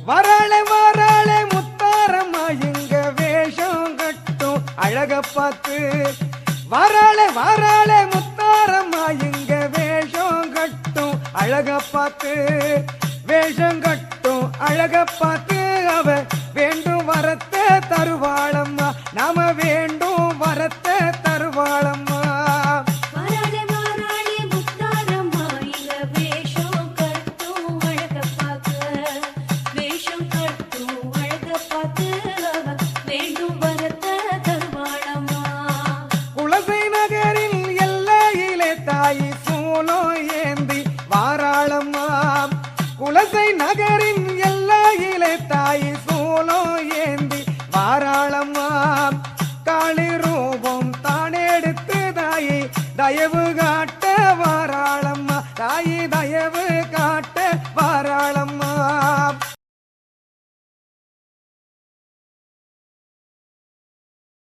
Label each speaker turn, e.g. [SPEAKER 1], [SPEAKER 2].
[SPEAKER 1] வராளே வராளே முத்தாரம்மா இங்க வேஷம் கட்டும் அழக பார்த்து. வராளே வராளே முத்தாரம்மா இங்க வேஷம் கட்டும் அழக பார்த்து. வேஷம் கட்டும் அழக பார்த்து அவ வேண்டும் வரத்தை தருவாளம்மா. நாம வேண்டும் வரத்தை தருவாளம்மா. குலசை நகரின் எல்லையிலே தாய் சூலம் ஏந்தி வாராளம்மா. காளி ரூபம் தானெடுத்து தாயை தயவு காட்ட வாராளம்மா. தாயை தயவு